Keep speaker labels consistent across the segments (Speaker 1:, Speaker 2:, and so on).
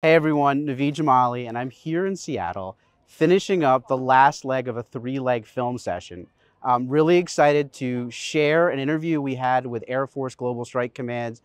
Speaker 1: Hey everyone, Naveed Jamali, and I'm here in Seattle finishing up the last leg of a three-leg film session. I'm really excited to share an interview we had with Air Force Global Strike Command's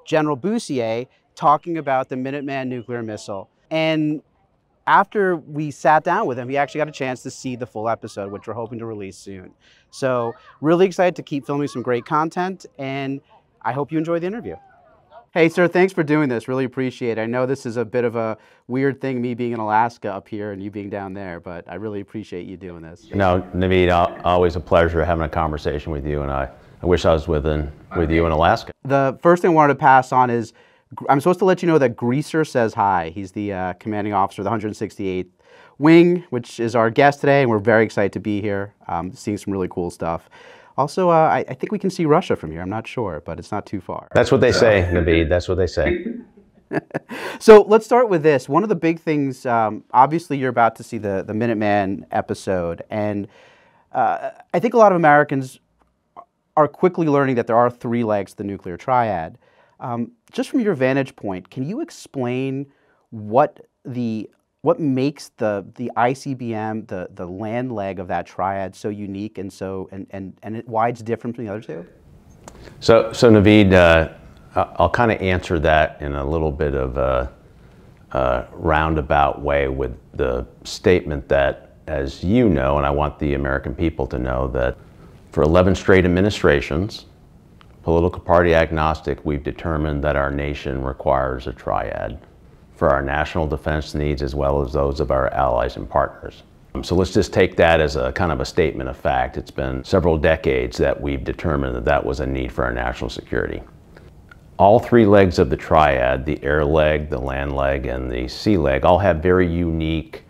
Speaker 1: General Bussiere talking about the Minuteman nuclear missile. And after we sat down with him, he actually got a chance to see the full episode, which we're hoping to release soon. So really excited to keep filming some great content, and I hope you enjoy the interview. Hey, sir, thanks for doing this. Really appreciate it. I know this is a bit of a weird thing, me being in Alaska up here and you being down there, but I really appreciate you doing this.
Speaker 2: No, Naveed, always a pleasure having a conversation with you, and I wish I was with you in Alaska.
Speaker 1: The first thing I wanted to pass on is I'm supposed to let you know that Greaser says hi. He's the commanding officer of the 168th Wing, which is our guest today, and we're very excited to be here, seeing some really cool stuff. Also, I think we can see Russia from here. I'm not sure, but it's not too far.
Speaker 2: That's what they say, Naveed. That's what they say.
Speaker 1: So let's start with this. One of the big things, obviously you're about to see the Minuteman episode, and I think a lot of Americans are quickly learning that there are three legs to the nuclear triad. Just from your vantage point, can you explain what makes the ICBM, the land leg of that triad, so unique and why it's different from the other two?
Speaker 2: So Naveed, I'll kind of answer that in a little bit of a roundabout way with the statement that, as you know, and I want the American people to know, that for 11 straight administrations, political party agnostic, we've determined that our nation requires a triad for our national defense needs as well as those of our allies and partners. So let's just take that as a kind of a statement of fact. It's been several decades that we've determined that that was a need for our national security. All three legs of the triad, the air leg, the land leg, and the sea leg, all have very unique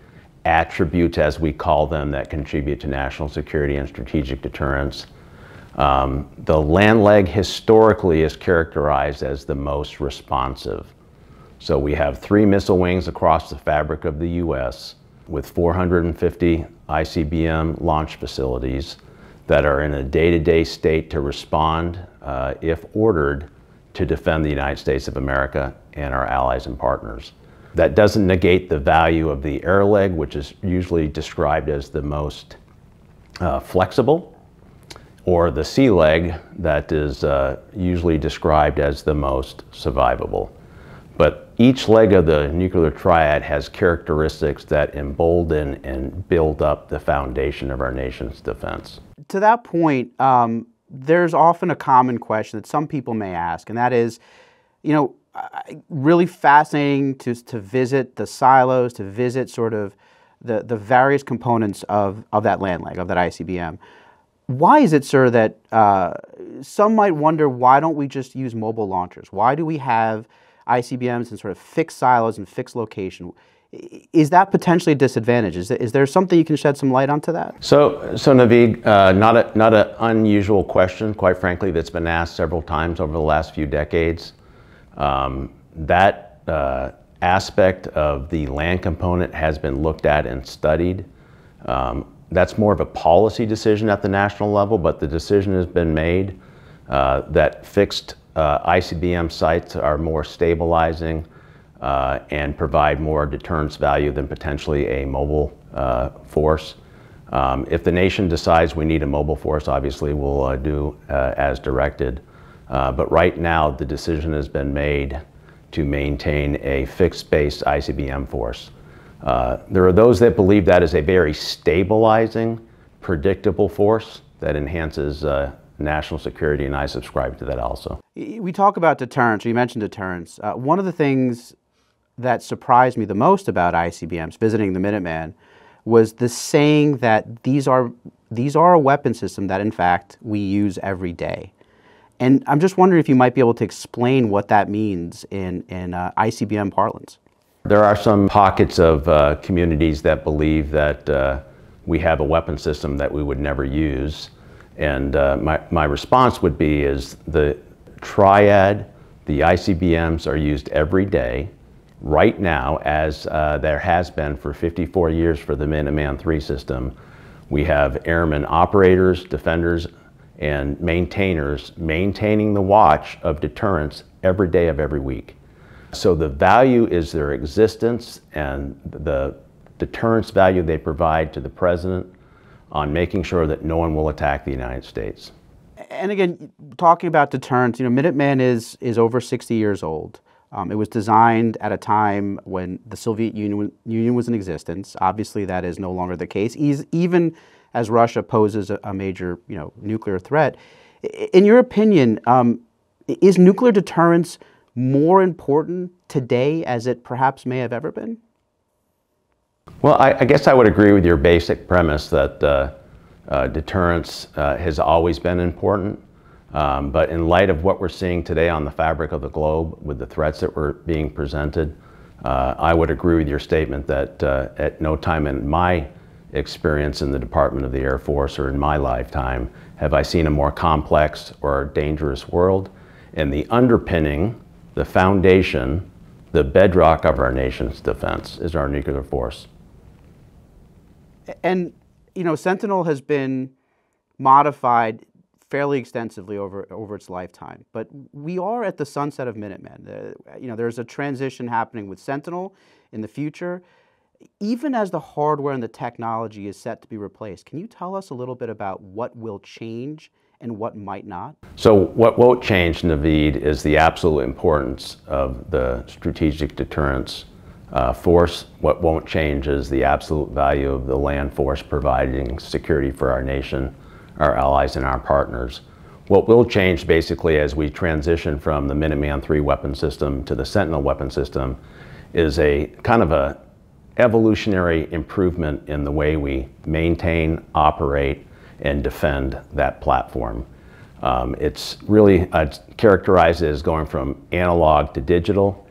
Speaker 2: attributes, as we call them, that contribute to national security and strategic deterrence. The land leg historically is characterized as the most responsive. So we have 3 missile wings across the fabric of the U.S. with 450 ICBM launch facilities that are in a day-to-day state to respond, if ordered, to defend the United States of America and our allies and partners. That doesn't negate the value of the air leg, which is usually described as the most flexible, or the sea leg that is usually described as the most survivable. But each leg of the nuclear triad has characteristics that embolden and build up the foundation of our nation's defense.
Speaker 1: To that point, there's often a common question that some people may ask, and that is, really fascinating to visit the silos, to visit sort of the various components of that land leg, of that ICBM. Why is it, sir, that some might wonder, why don't we just use mobile launchers? Why do we have ICBMs in sort of fixed silos and fixed location? Is that potentially a disadvantage? Is there something you can shed some light onto that? So
Speaker 2: Naveed, not an unusual question, quite frankly, that's been asked several times over the last few decades. That aspect of the land component has been looked at and studied. That's more of a policy decision at the national level, but the decision has been made that fixed ICBM sites are more stabilizing and provide more deterrence value than potentially a mobile force. If the nation decides we need a mobile force, obviously we'll do as directed. But right now the decision has been made to maintain a fixed-base ICBM force. There are those that believe that is a very stabilizing, predictable force that enhances national security, and I subscribe to that also.
Speaker 1: We talk about deterrence, or you mentioned deterrence. One of the things that surprised me the most about ICBMs, visiting the Minuteman, was the saying that these are a weapon system that, in fact, we use every day. And I'm just wondering if you might be able to explain what that means in ICBM parlance.
Speaker 2: There are some pockets of communities that believe that we have a weapon system that we would never use. And my response would be is the triad, the ICBMs are used every day, right now, as there has been for 54 years for the Minuteman III system. We have airmen operators, defenders, and maintainers maintaining the watch of deterrence every day of every week. So the value is their existence and the deterrence value they provide to the president on making sure that no one will attack the United States.
Speaker 1: And again, talking about deterrence, Minuteman is over 60 years old. It was designed at a time when the Soviet Union was in existence. Obviously, that is no longer the case, even as Russia poses a major, nuclear threat. In your opinion, is nuclear deterrence more important today as it perhaps may have ever been?
Speaker 2: Well, I guess I would agree with your basic premise that deterrence has always been important. But in light of what we're seeing today on the fabric of the globe with the threats that were being presented, I would agree with your statement that at no time in my experience in the Department of the Air Force or in my lifetime have I seen a more complex or dangerous world. And the underpinning, the foundation, the bedrock of our nation's defense is our nuclear force.
Speaker 1: And, Sentinel has been modified fairly extensively over its lifetime, but we are at the sunset of Minuteman. There's a transition happening with Sentinel in the future. Even as the hardware and the technology is set to be replaced, can you tell us a little bit about what will change and what might not?
Speaker 2: So what won't change, Naveed, is the absolute importance of the strategic deterrence force. What won't change is the absolute value of the land force providing security for our nation, our allies, and our partners. What will change basically as we transition from the Minuteman III weapon system to the Sentinel weapon system is a kind of a evolutionary improvement in the way we maintain, operate, and defend that platform. It's really characterized as going from analog to digital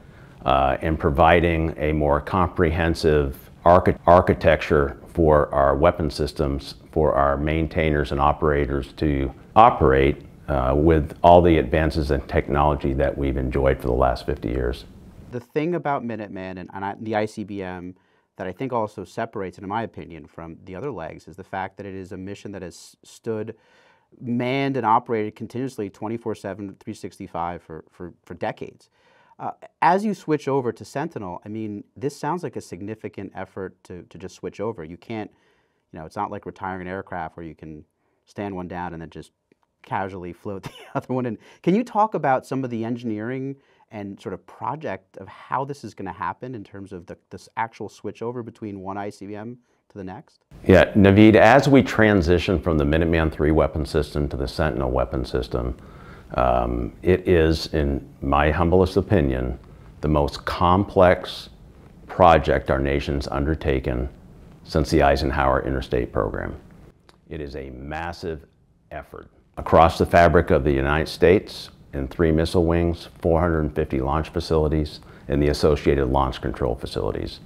Speaker 2: and providing a more comprehensive architecture for our weapon systems, for our maintainers and operators to operate with all the advances in technology that we've enjoyed for the last 50 years.
Speaker 1: The thing about Minuteman and the ICBM that I think also separates it, in my opinion, from the other legs is the fact that it is a mission that has stood manned and operated continuously 24/7, 365 for decades. As you switch over to Sentinel, I mean, this sounds like a significant effort to just switch over. You can't, it's not like retiring an aircraft where you can stand one down and then just casually float the other one in. Can you talk about some of the engineering and sort of project of how this is going to happen in terms of this actual switchover between one ICBM to the next?
Speaker 2: Yeah, Naveed, as we transition from the Minuteman III weapon system to the Sentinel weapon system, it is, in my humblest opinion, the most complex project our nation's undertaken since the Eisenhower Interstate Program. It is a massive effort across the fabric of the United States in 3 missile wings, 450 launch facilities, and the associated launch control facilities.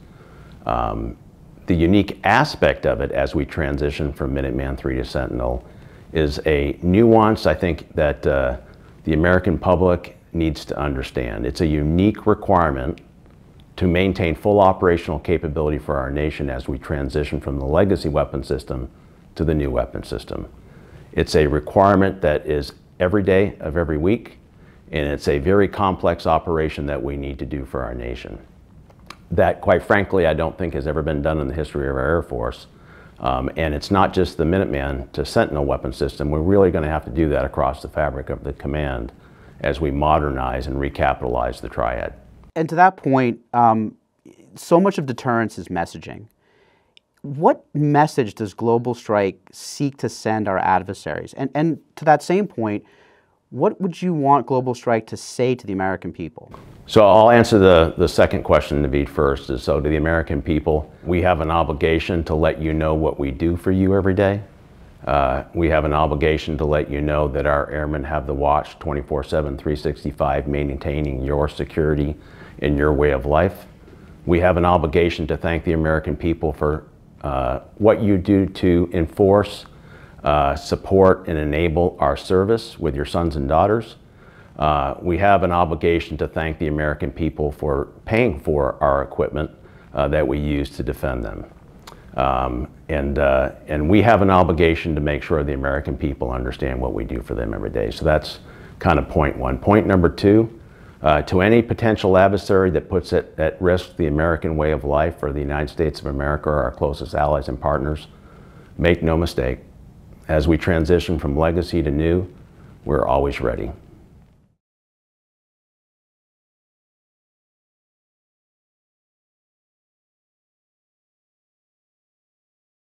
Speaker 2: The unique aspect of it as we transition from Minuteman III to Sentinel is a nuance I think that the American public needs to understand. It's a unique requirement to maintain full operational capability for our nation as we transition from the legacy weapon system to the new weapon system. It's a requirement that is every day of every week, and it's a very complex operation that we need to do for our nation. That, quite frankly, I don't think has ever been done in the history of our Air Force. And it's not just the Minuteman to Sentinel weapon system. We're really going to have to do that across the fabric of the command as we modernize and recapitalize the triad.
Speaker 1: And to that point, so much of deterrence is messaging. What message does Global Strike seek to send our adversaries? And to that same point, what would you want Global Strike to say to the American people?
Speaker 2: So I'll answer the second question, Naveed, first. So to the American people, we have an obligation to let you know what we do for you every day. We have an obligation to let you know that our airmen have the watch 24/7, 365, maintaining your security and your way of life. We have an obligation to thank the American people for what you do to enforce, support, and enable our service with your sons and daughters. We have an obligation to thank the American people for paying for our equipment that we use to defend them. And we have an obligation to make sure the American people understand what we do for them every day. So that's kind of point one. Point number two, To any potential adversary that puts at risk the American way of life or the United States of America or our closest allies and partners, make no mistake, as we transition from legacy to new, we're always ready.